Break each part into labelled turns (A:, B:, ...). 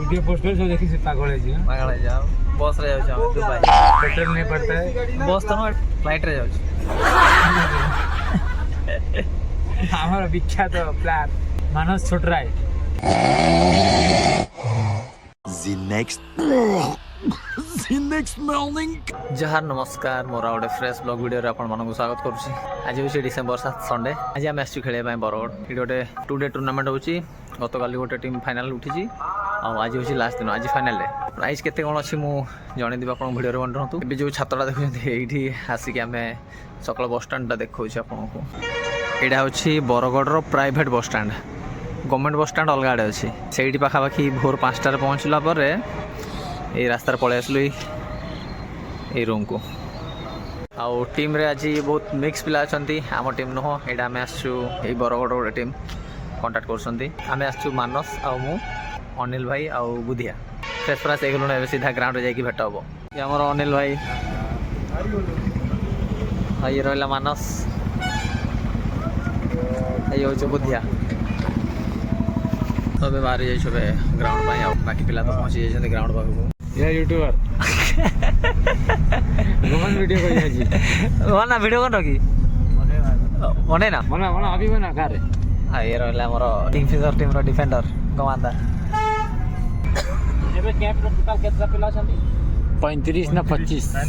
A: Video post कर जो देखी से पागल है जी
B: पागल है जाओ बस रे जाओ दुबई
A: पेट्रोल नहीं पड़ता है
B: बस तो ना फ्लाइट रे जाओ
A: हमारा विख्यात प्लान मानस छोटरा है
C: next morning
B: जहार नमस्कार मोरा गोटे फ्रेश ब्लॉग वीडियो रे आपण मानकु स्वागत करूची आज होची डिसेंबर 7 संडे आज हम आसु खेले पय बरगड इडी गोटे 2 डे टूर्नामेंट होची गतकाली गोटे टीम फाइनल उठीची आ आज होची लास्ट दिन आज फाइनल डे प्राइस केते कोन अछि मु जणे दिबा आपण वीडियो रे बंटनतु एबे जो छात्रटा देखुछथि एठी आसी के हमें सकल बस स्टैंड ता देखौछि आपनको एडा होची बरगड रो private bus stand government bus stand अलग आड़े अच्छी से पाखापाखि भोर 5टार पहुँचला पर ये रास्तार पलि आसलु ये रूम को आउ टीम रे आज बहुत मिक्स पिला अच्छा आम टीम नुह यहाँ आम आसु बरगड़ गोटे टीम कंटाक्ट कर आसु मानस आउ अनिल भाई आउ बुधिया फ्रेश फ्राश हो सीधा ग्राउंड जाकि भेट हम ये आमर अनिल भाई ये रहा मानस ये हूँ बुधिया तो बाहर जाइए ग्राउंड पर बाकी पिला तो पहुँची जाइए ग्राउंड पाखक
A: ये यूट्यूबर गोमन वीडियो को याजी
B: ना वीडियो कौन रखी मने ना
A: मना मना अभी बना का रे
B: हां ये रहला हमर किंगफिशर टीम रो डिफेंडर गवांदा
A: एबे कैंप रो टोटल केतना पिला छथि 35 ना 25 नहीं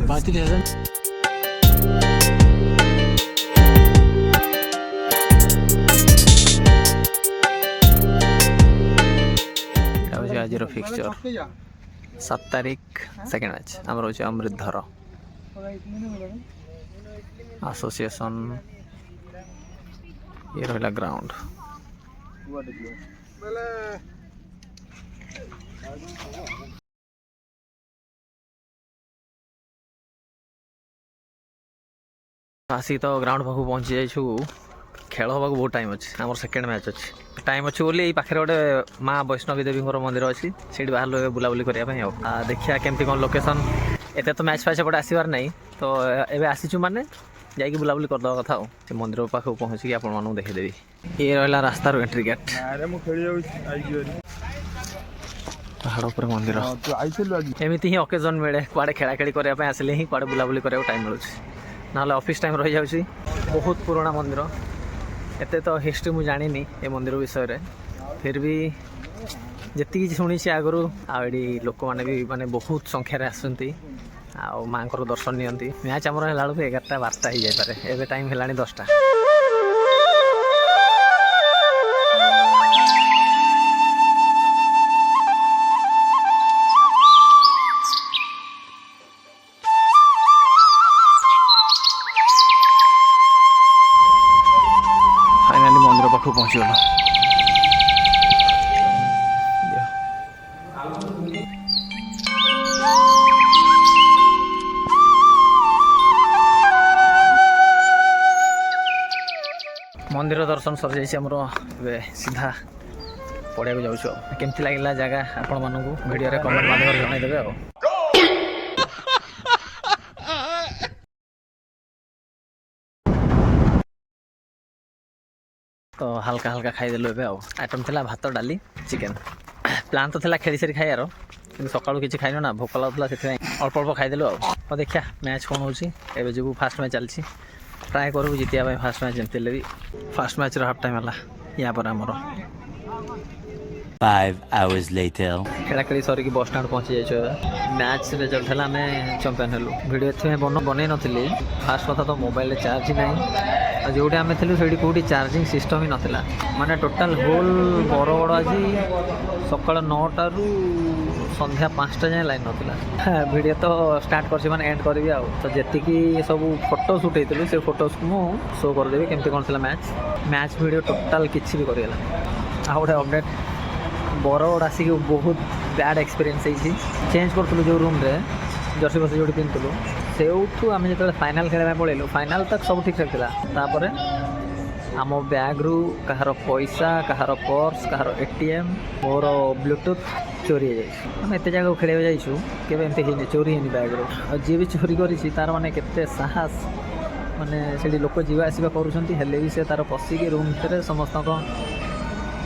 B: 35,000 आज फिक्सचर 7 तारीख सेकेंड मैच आम रोचे अमृतधर एसोसिएशन ये रहा ग्राउंड आसी तो ग्राउंड पाखु पहुँची जाइछु खेल होगा बहुत टाइम अच्छे आम सेकेंड मैच अच्छे टाइम अच्छे बोली पाखे गोटे माँ वैष्णवी देवी मंदिर अच्छी से बाहर बुलाबुली करने देखिए केमती कौन लोकेशन एत तो मैच फैच एपटे आसबार ना तो एवं आसीचु माने जाकि बुलाबुली करदे कथा से मंदिर पाखक पहुँचिकी आपको देखीदेवी ये रहा रास्तार एंट्री गेट पहाड़ पर मंदिर एमती ही ओकेजन मिले कुआड़े खेला खेली करने आसिले ही कुआड़े बुलाबुली करा टाइम मिलूँ ना ऑफिस टाइम रही जाऊँगी बहुत पुराना मंदिर एते तो हिस्ट्री मुझे जानी ए मंदिर विषय रे फिर भी जी शुणी आगु आड़ी लोक मैंने भी माने बहुत संख्यार आसती माँ को दर्शन नियंती मैच आमर है 11टा 12टा हो जाए एवं टाइम है 10टा मंदिर पाखक पहुँचीगल मंदिर दर्शन सर जाइए सीधा पड़िया को जाऊँ केमती लगे जगह आपण मानक वीडियो रे कमेंट माध्यम जनईदेवे आ तो हल्का हल्का खाईदेलु ए आइटम था भात डाली चिकेन प्लान तो था खेली सारी खाइबार कि सकालू किसी खाइन ना भोक लगुला से अल्प अल्प खाईदेलु आ देखिया मैच कौन हो जीव फास्ट मैच चलती ट्राए करूँ जितिया फास्ट मैच जमती भी फास्ट मैच हाफ टाइम है या पर आमर
C: 5 hours later
B: खेला खेली सरिकी बस स्टैंड पहुँची जाइए मैच रिजल्ट है आम चंपियन हेलु वीडियो ये बनई नी फास्ट कथा तो मोबाइल चार्ज ना जो आम थी से कौटी चार्जिंग सिस्टम ही नाला माने टोटाल होल बरगड़ आज सकाल 9टा रू संध्या 5टा जाए लाइन नाला वीडियो तो स्टार्ट कर माने एंड करी तो जी सब फोटो सुट होती से फोटोज को मुझे शो करदेवी केमती कौन थी मैच मैच वीडियो टोटाल किसी भी करगला आ गोटे अपडेट बरगड़ आसिक बहुत बैड एक्सपीरियंस चेंज करूँ जो रूम रे जर्सी बस जो पिंधुलु से आम जो फाइनाल खेल पलैलु फाइनाल तक सब ठीक ठाक तापर आम बैग रु कहार पैसा कहार पर्स कहार एटीएम मोर ब्लूटूथ चोरी हो एत जगह खेल जाइछु केवे चोरी है बैग रू जी भी चोरी करी तार माने केते साहस माने से लोक जीवा आसवा करूँ भी से तार पशिकी रूम भितर समस्त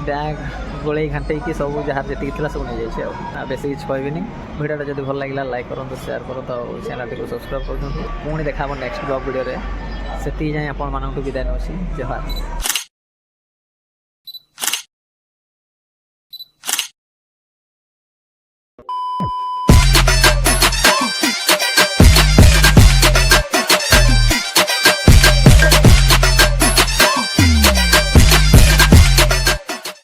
B: ବ୍ୟାଗ୍ ଗୋଳେଇ ଘାଣ୍ଟେଇକି ସବୁ ଯାହାର ଯେତିକି ଥିଲା ସବୁ ନେଇଯାଇଛି ଆଉ ବେଶୀ କିଛି କହିବିନି। ଭିଡ଼ିଓଟା ଯଦି ଭଲ ଲାଗିଲା ଲାଇକ୍ କରନ୍ତୁ, ସେୟାର କରନ୍ତୁ ଆଉ ଚ୍ୟାନେଲଟିକୁ ସବସ୍କ୍ରାଇବ୍ କରନ୍ତୁ। ପୁଣି ଦେଖା ହେବ ନେକ୍ସଟ ବ୍ଲଗ୍ ଭିଡ଼ିଓରେ। ସେତିକି ଯାଏଁ ଆପଣମାନଙ୍କଠୁ ବିଦାୟ ନେଉଛି। ଜୟ ଭାରତ।